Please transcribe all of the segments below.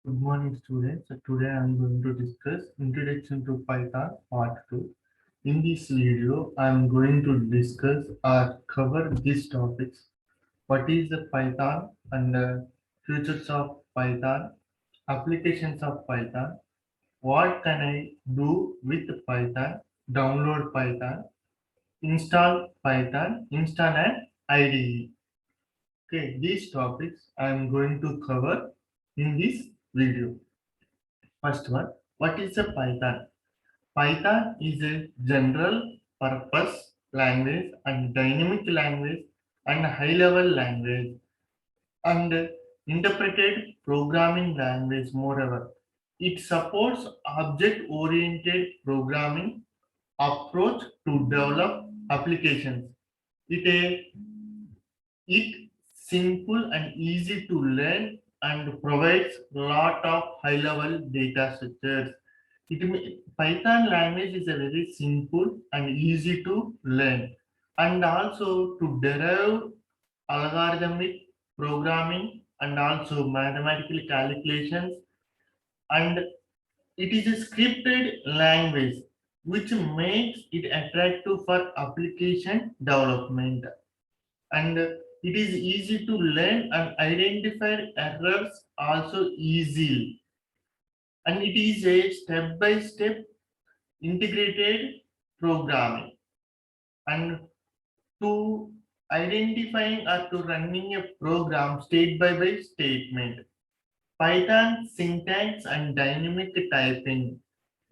Good morning, students. So today I am going to discuss Introduction to Python Part 2. In this video, I am going to discuss or cover these topics. What is the Python and futures of Python, applications of Python, what can I do with Python, download Python, install Python, install an IDE. Okay, these topics I am going to cover in this video. First one, what is a Python? Python is a general purpose language and dynamic language and high level language and interpreted programming language. Moreover, it supports object oriented programming approach to develop applications. It it simple and easy to learn and provides lot of high level data structures. Python language is a very simple and easy to learn and also to derive algorithmic programming and also mathematical calculations, and it is a scripted language which makes it attractive for application development, and it is easy to learn and identify errors also easily, and it is a step by step integrated programming, and to identifying or to running a program state by statement. Python syntax and dynamic typing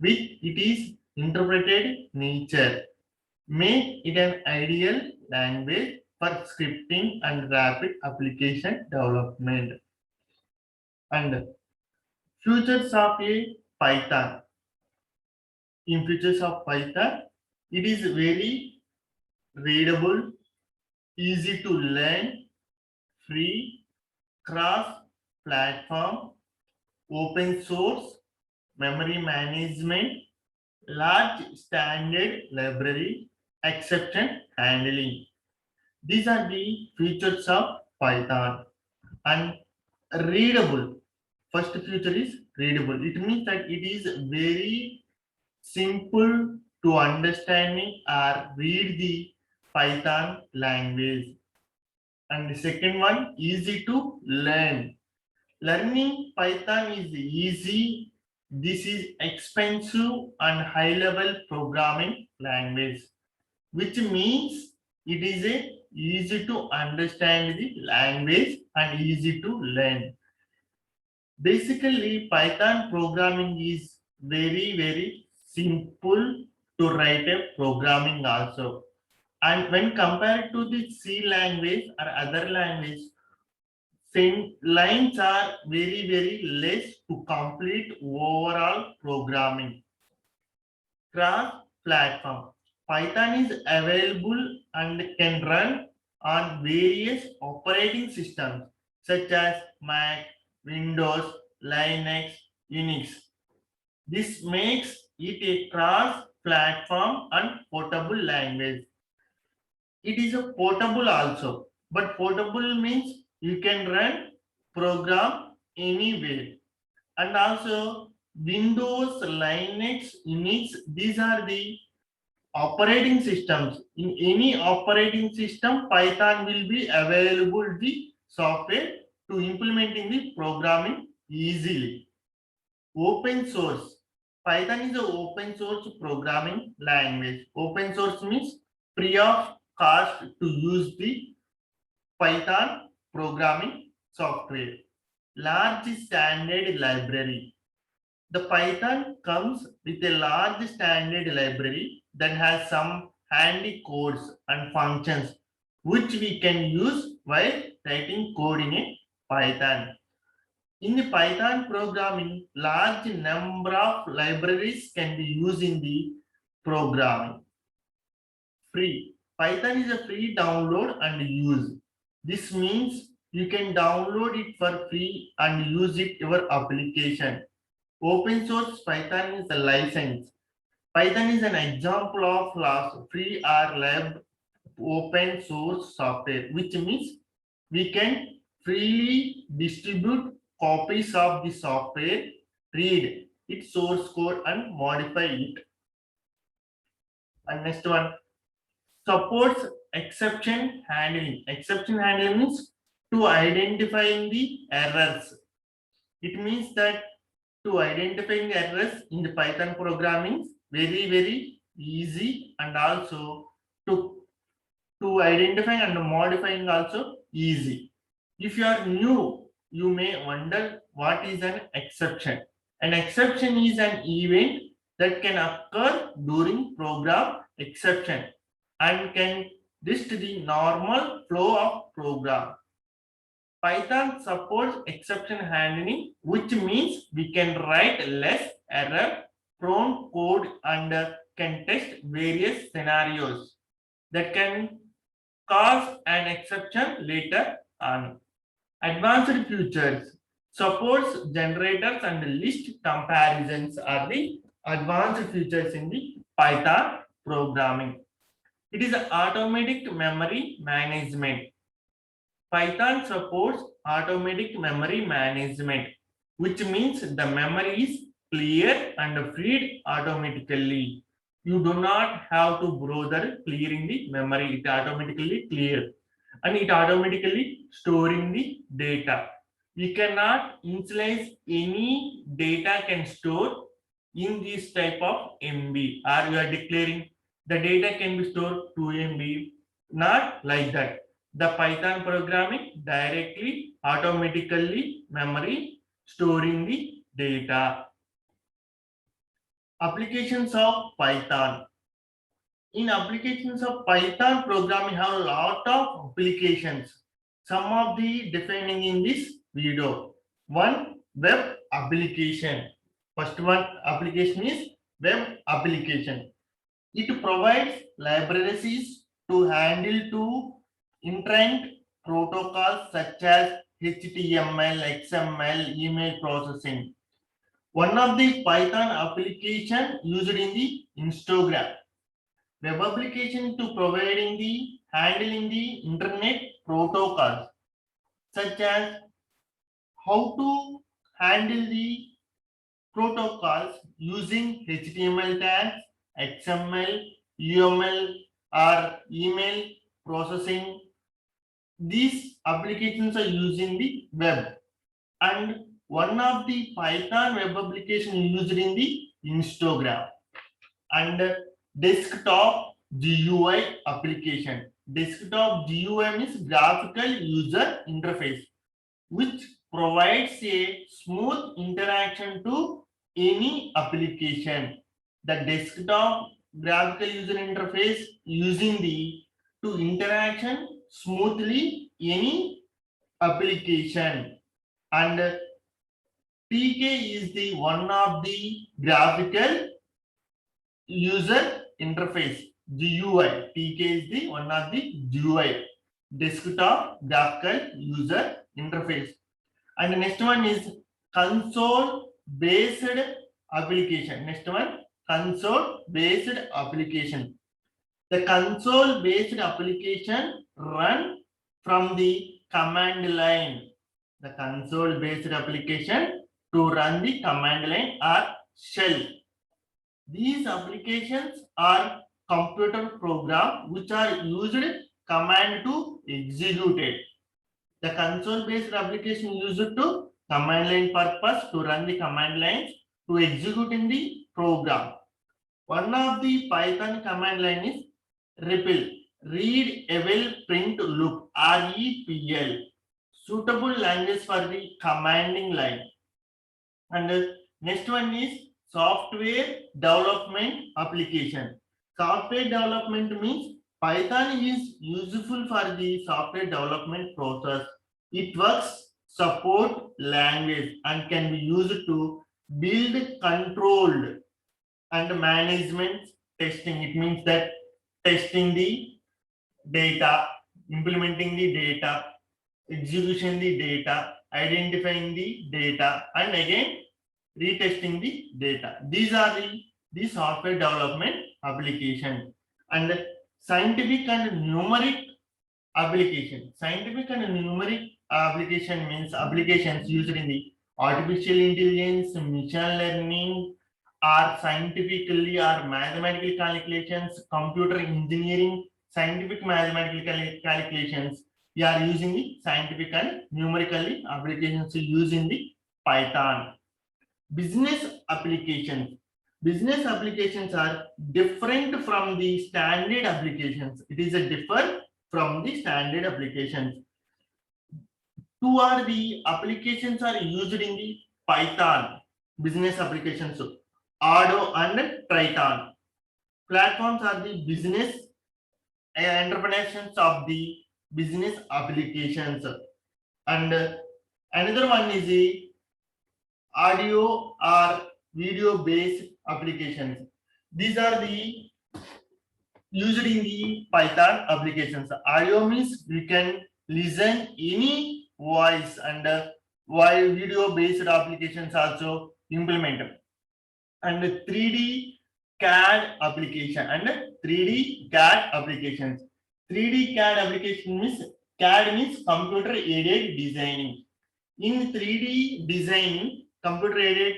with it is interpreted nature make it an ideal language for scripting and rapid application development. And futures of a Python. In futures of Python, it is very readable, easy to learn, free, cross-platform, open source, memory management, large standard library, exception handling. These are the features of Python. And readable. First feature is readable. It means that it is very simple to understanding or read the Python language. And the second one, easy to learn. Learning Python is easy. This is expensive and high level programming language, which means it is a easy to understand the language and easy to learn. Basically, Python programming is very simple to write a programming also. And when compared to the C language or other language, lines are very less to complete overall programming. Cross-platform. Python is available and can run on various operating systems such as Mac, Windows, Linux, Unix. This makes it a cross-platform and portable language. It is a portable also, but portable means you can run program anywhere. And also Windows, Linux, Unix, these are the operating systems. In any operating system, Python will be available the software to implementing the programming easily. Open source. Python is an open source programming language. Open source means free of cost to use the Python programming software. Large standard library. The Python comes with a large standard library that has some handy codes and functions which we can use while writing code in a Python. In the Python programming, large number of libraries can be used in the programming. Free. Python is a free download and use. This means you can download it for free and use it your application. Open source Python is a license. Python is an example of free or lab open source software, which means we can freely distribute copies of the software, read its source code and modify it. And next one, supports exception handling. Exception handling means to identifying the errors. It means that to identifying errors in the Python programming very easy, and also to identifying and modifying also easy. If you are new, you may wonder what is an exception. An exception is an event that can occur during program exception and can disrupt the normal flow of program. Python supports exception handling, which means we can write less error-prone code and can test various scenarios that can cause an exception later on. Advanced features supports generators and list comparisons are the advanced features in the Python programming. It is automatic memory management. Python supports automatic memory management, which means the memory is clear and freed automatically. You do not have to bother clearing the memory. It automatically clear and it automatically storing the data. We cannot initialize any data can store in this type of MB, or you are declaring the data can be stored 2 MB, not like that. The Python programming directly automatically memory storing the data. Applications of Python. In applications of Python programming have a lot of applications. Some of the defining in this video. One, web application. First one application is web application. It provides libraries to handle two internet protocols such as HTML, XML, email processing. One of the Python application used in the Instagram. Web application to providing the handling the internet protocols such as how to handle the protocols using HTML tags, XML, UML, or email processing. These applications are using the web, and one of the Python web application used in the Instagram. And desktop GUI application. Desktop GUI means graphical user interface, which provides a smooth interaction to any application. The desktop graphical user interface using the to interaction smoothly any application. And TK is the one of the graphical user interface, GUI. TK is the one of the GUI, desktop graphical user interface. And the next one is console based application. Next one, console based application. The console based application run from the command line. The console based application to run the command line or shell. These applications are computer programs which are used command to execute it. The console based application used to command line purpose to run the command lines to execute in the program. One of the Python command line is REPL, read, eval, print, look, REPL, suitable language for the commanding line. And next one is software development application. Software development means Python is useful for the software development process. It works support language and can be used to build controlled and management testing. It means that testing the data, implementing the data, execution the data, identifying the data, and again retesting the data. These are the software development application. And scientific and numeric application. Scientific and numeric application means applications used in the artificial intelligence, machine learning, or scientifically or mathematical calculations, computer engineering, scientific mathematical calculations. We are using the scientific and numerically applications using the Python. Business applications. Business applications are different from the standard applications. It is a differ from the standard applications. Two are the applications are used in the Python business applications. So Ardo and Triton. Platforms are the business entrepreneurs of the business applications. And another one is the audio or video based applications. These are the used in the Python applications. Audio means we can listen any voice, and while video based applications also implemented. And 3D CAD application and 3D CAD applications. 3D CAD application means CAD means computer aided designing. In 3D designing, computer aided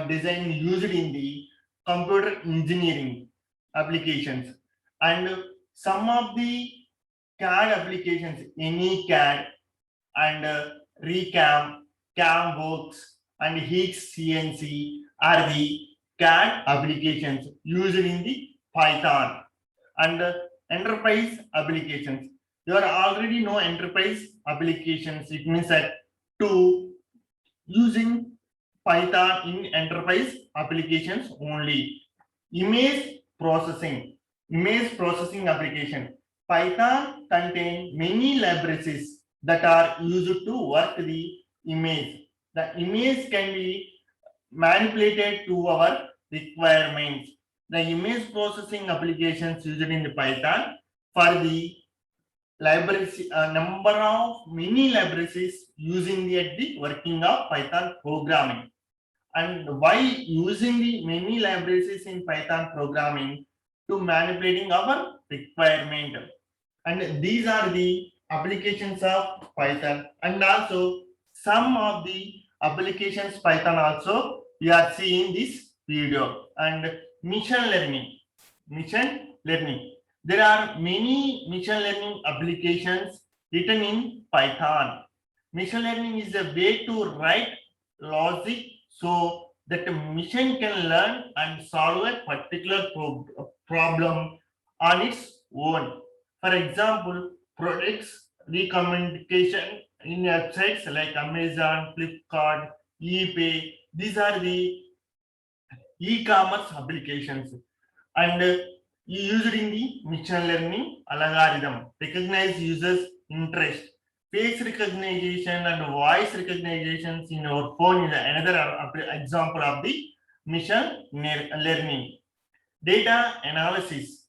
design used in the computer engineering applications, and some of the CAD applications, AnyCAD and Recam, CamWorks and Higgs CNC are the CAD applications used in the Python. And enterprise applications. You are already know enterprise applications. It means that to using Python in enterprise applications only. Image processing application. Python contain many libraries that are used to work the image. The image can be manipulated to our requirements. The image processing applications used in the Python for the libraries, number of many libraries using the working of Python programming. And why using the many libraries in Python programming to manipulating our requirement. And these are the applications of Python. And also some of the applications Python also we are seeing this video. And machine learning. There are many machine learning applications written in Python. Machine learning is a way to write logic so that a machine can learn and solve a particular problem on its own. For example, products recommendation in websites like Amazon, Flipkart, eBay. These are the e-commerce applications, and used in the machine learning algorithm. Recognize users' interest. Face recognition and voice recognitions in our phone is another example of the machine learning. Data analysis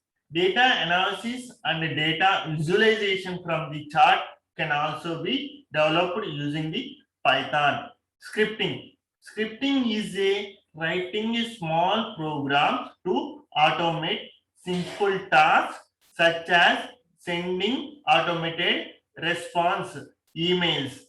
and data visualization from the chart can also be developed using the Python. Scripting is a writing a small program to automate simple tasks such as sending automated response emails.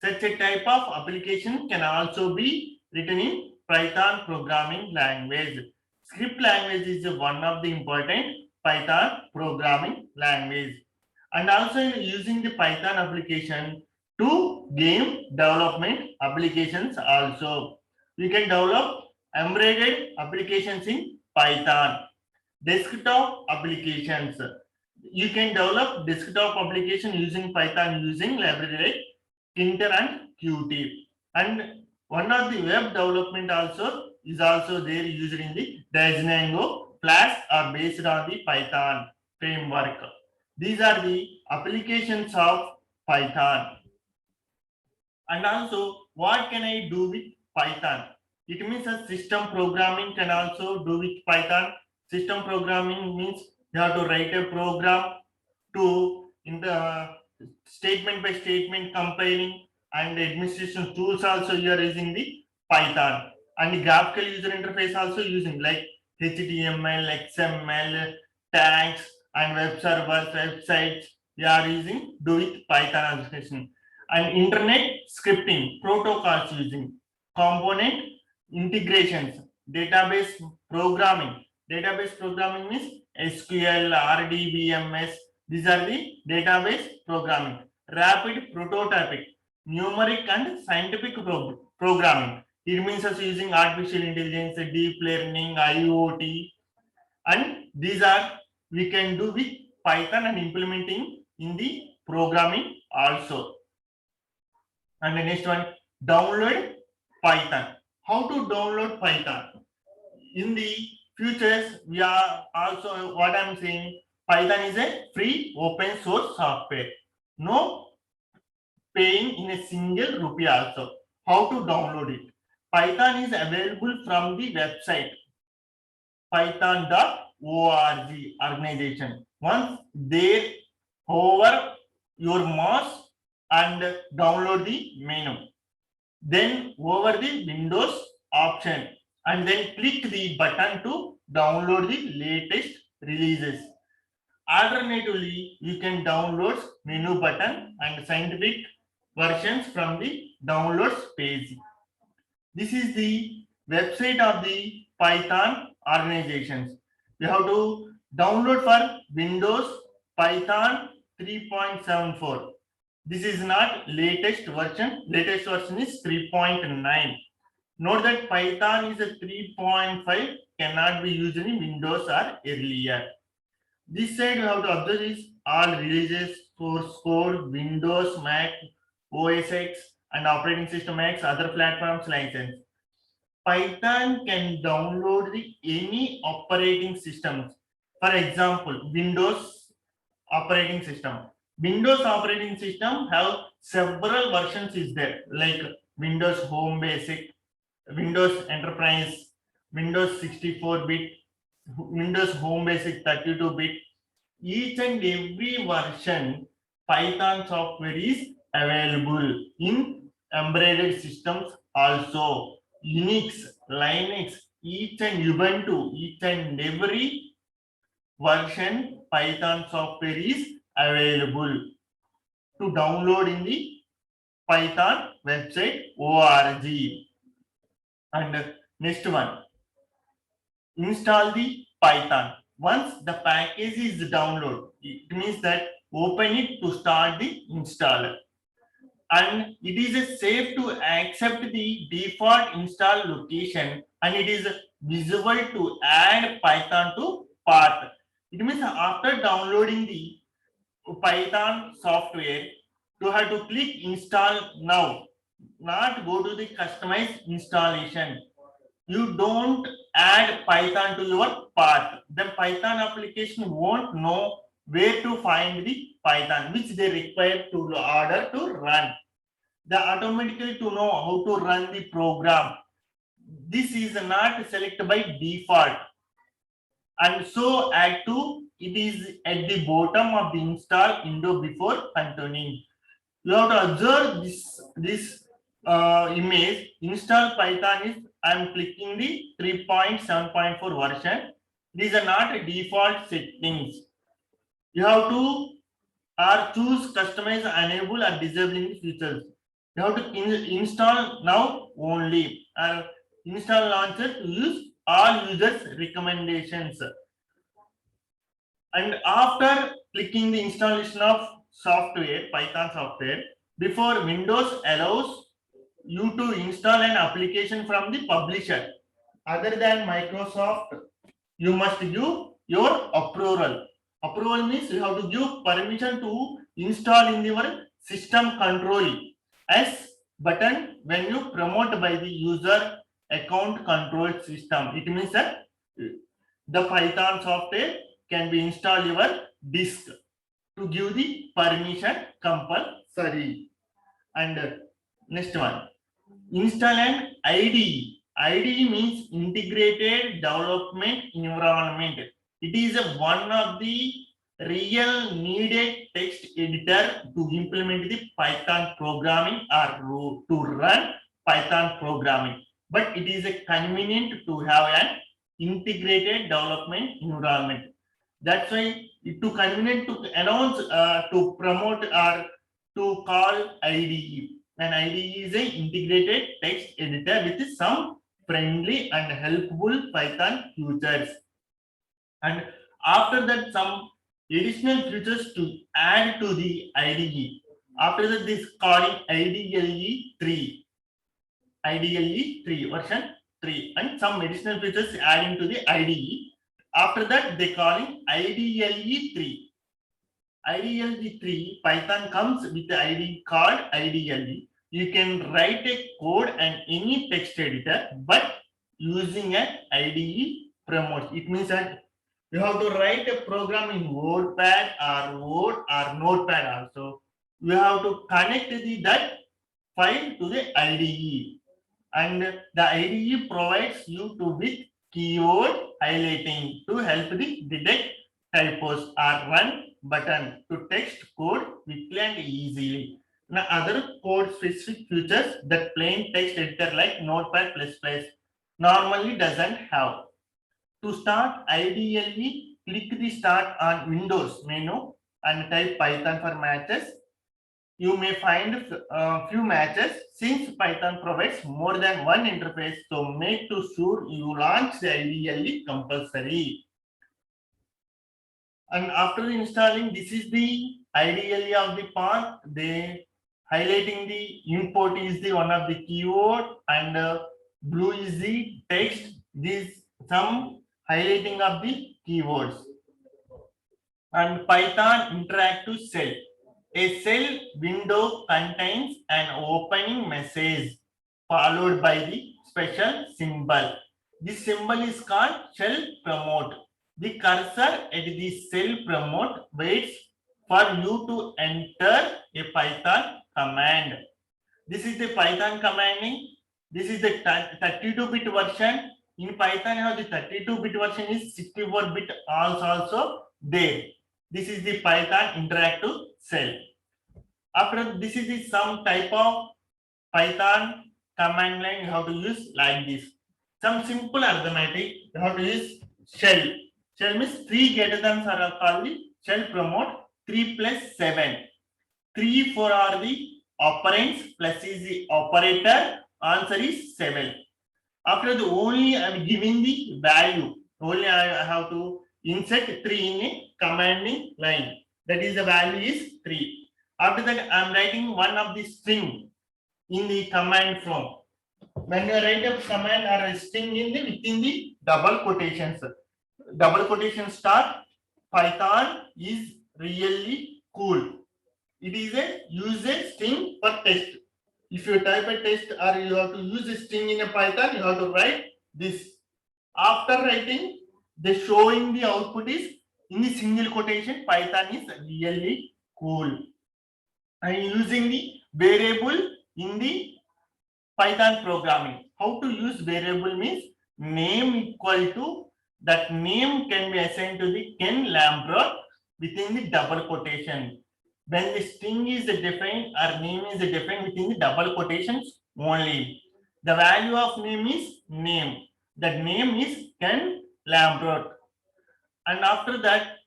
Such a type of application can also be written in Python programming language. Script language is one of the important Python programming language. And also using the Python application to game development applications also. We can develop embedded applications in Python. Desktop applications. You can develop desktop application using Python using library like Kinter and Qt. And one of the web development also is also there used in the Django Flask are based on the Python framework. These are the applications of Python. And also, what can I do with Python? It means a system programming can also do with Python. System programming means you have to write a program to in the statement by statement compiling, and administration tools also you are using the Python, and the graphical user interface also using like HTML, XML, tags and web servers, websites. We are using do with Python application. and internet scripting protocols using component integrations, database programming. Database programming means SQL, RDBMS. These are the database programming. Rapid prototyping, numeric and scientific programming. It means us using artificial intelligence, deep learning, IoT, and these are we can do with Python and implementing in the programming also. And the next one, download Python. How to download Python? In the futures, we are also what I'm saying. Python is a free open source software. No paying in a single rupee also. How to download it? Python is available from the website python.org organization. Once there, hover your mouse and download the menu. Then over the Windows option and then click the button to download the latest releases. Alternatively, you can download menu button and scientific versions from the downloads page. This is the website of the Python organizations. We have to download for Windows Python 3.74. This is not latest version. Latest version is 3.9. Note that Python is a 3.5, cannot be used in Windows or earlier. This side you have to observe is all releases, source code, Windows, Mac, OS X, and operating system X, other platforms license. Python can download the any operating systems. For example, Windows operating system. Windows operating system have several versions is there, like Windows Home Basic, Windows Enterprise, Windows 64-bit, Windows Home Basic 32-bit. Each and every version Python software is available in embedded systems also. Unix, Linux, each and Ubuntu, each and every version Python software is available to download in the Python website org. And next one, install the Python. Once the package is downloaded, it means that open it to start the installer. And it is safe to accept the default install location, and it is visible to add Python to path. It means after downloading the Python software, you have to click install now, not go to the customized installation. You don't add Python to your path. The Python application won't know where to find the Python, which they require to order to run. They automatically to know how to run the program. This is not selected by default. And so add to it is at the bottom of the install window before continuing. You have to observe this image. Install Python is I am clicking the 3.7.4 version. These are not default settings. You have to choose customize, enable, or disabling the features. You have to install now only, and install launcher to use all users recommendations. And after clicking the installation of software, Python software, before Windows allows you to install an application from the publisher other than Microsoft, you must give your approval. Approval means you have to give permission to install in your system control as button when you promote by the user account control system. It means that the Python software can be installed your disk to give the permission compulsory. And next one, install an IDE. IDE means integrated development environment. It is one of the real needed text editor to implement the Python programming or to run Python programming. But it is convenient to have an integrated development environment. That's why it too convenient to announce, to promote, or to call IDE. An IDE is an integrated text editor with some friendly and helpful Python features. And after that, some additional features to add to the IDE. After that, this calling IDLE 3, IDLE 3 version 3, and some additional features adding to the IDE. After that, they calling IDLE 3. IDLE 3 Python comes with the IDE called IDLE. You can write a code and any text editor, but using an IDE framework. It means that you have to write a program in WordPad or Word or Notepad also. You have to connect that file to the IDE, and the IDE provides you to with keyword highlighting to help the detect typos or run button to text code quickly and easily. Now, other code specific features that plain text editor like Notepad++ normally doesn't have. To start IDLE, click the start on Windows menu and type Python for matches. You may find a few matches since Python provides more than one interface, so make sure you launch the IDLE compulsory. And after installing, this is the IDLE of the path. They highlighting the import is the one of the keyword, and blue is the text. This some highlighting of the keywords. And Python interactive cell. A cell window contains an opening message followed by the special symbol. This symbol is called shell promote. The cursor at the cell promote waits for you to enter a Python command. This is the Python commanding. This is the 32-bit version. In Python, you have the 32-bit version is 64-bit also there. This is the Python interactive cell. After this is the some type of Python command line you have to use like this. Some simple arithmetic you have to use shell. Shell means 3 greater than are called the shell promote. 3 plus 7. 3, 4 are the operands, plus is the operator. Answer is 7. After the only I am giving the value. Only I have to insert 3 in a commanding line. That is the value is 3. After that, I am writing one of the string in the command form. When you write a command or a string in the within the double quotations start. Python is really cool. It is a user string for test. If you type a test or you have to use a string in a Python, you have to write this. After writing, the showing the output is in the single quotation. Python is really cool. And using the variable in the Python programming. How to use variable means name equal to that name can be assigned to the Ken Lambrot within the double quotation. When the string is defined or name is defined within the double quotations only. The value of name is name. The name is Ken Lambrot. And after that,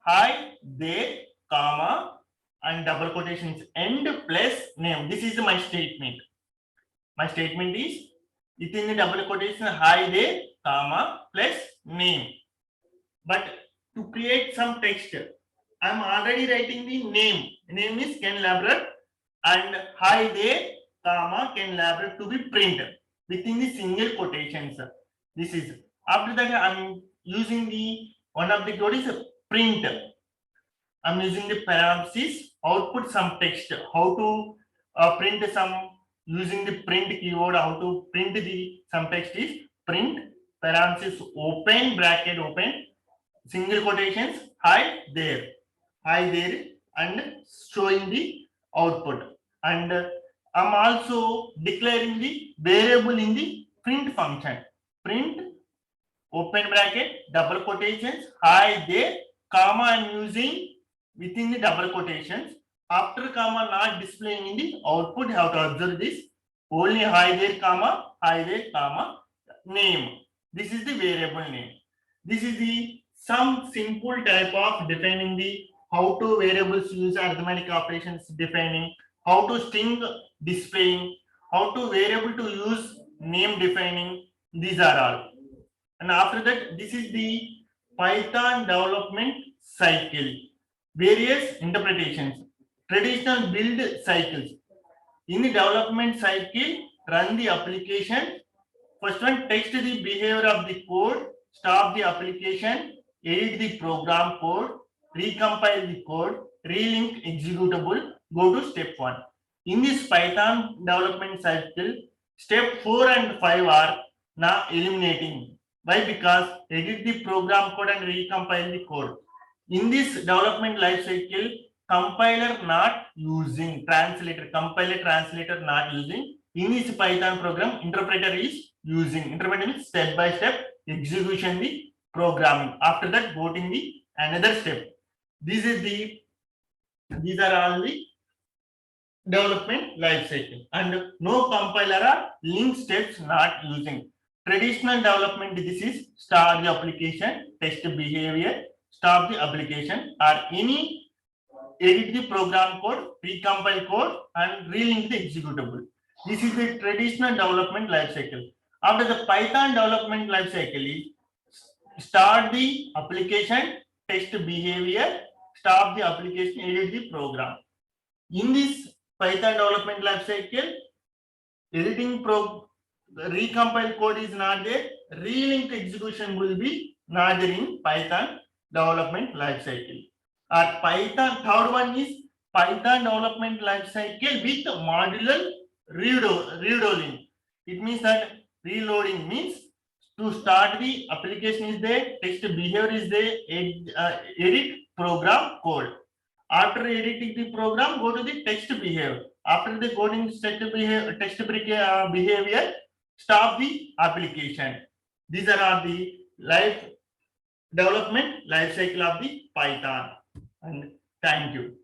hi, there, comma, and double quotations end plus name. This is my statement. My statement is within the double quotation hi there, comma, plus name. But to create some text, I am already writing the name. Name is Ken Lambrot and hi there, comma, Ken Lambrot to be printed within the single quotations. This is after that I am using the one of the code is print. I am using the parenthesis output some text. How to print some using the print keyword. How to print the some text is print parenthesis open bracket open single quotations hi there and showing the output. And I'm also declaring the variable in the print function. Print open bracket double quotations hi there comma I'm using within the double quotations. After comma not displaying in the output, you have to observe this. Only hi there comma name. This is the variable name. This is the some simple type of defining the how to variables use arithmetic operations defining, how to string displaying, how to variable to use name defining. These are all. And after that, this is the Python development cycle. Various interpretations. Traditional build cycles. In the development cycle, run the application. First one, test the behavior of the code, stop the application, edit the program code, recompile the code, relink executable, go to step 1. In this Python development cycle, step 4 and 5 are now eliminating. Why? Because edit the program code and recompile the code. In this development life cycle, compiler not using, compiler translator not using. In this Python program, interpreter is using. Interpreter means step by step execution the programming. After that, go in the another step. These are all the development life cycle, and no compiler or link steps not using. Traditional development, this is start the application, test behavior, stop the application, or any edit the program code, recompile code, and relink the executable. This is the traditional development life cycle. After the Python development life cycle is start the application, test behavior, stop the application, edit the program. In this Python development life cycle, editing recompile code is not there, relink execution will be not there in Python development life cycle. Or Python, third one is Python development life cycle with modular reloading. It means that reloading means to start the application is there, text behavior is there, edit program code. After editing the program, go to the text behavior. After the coding text behavior, stop the application. These are all the development life cycle of the Python. And thank you.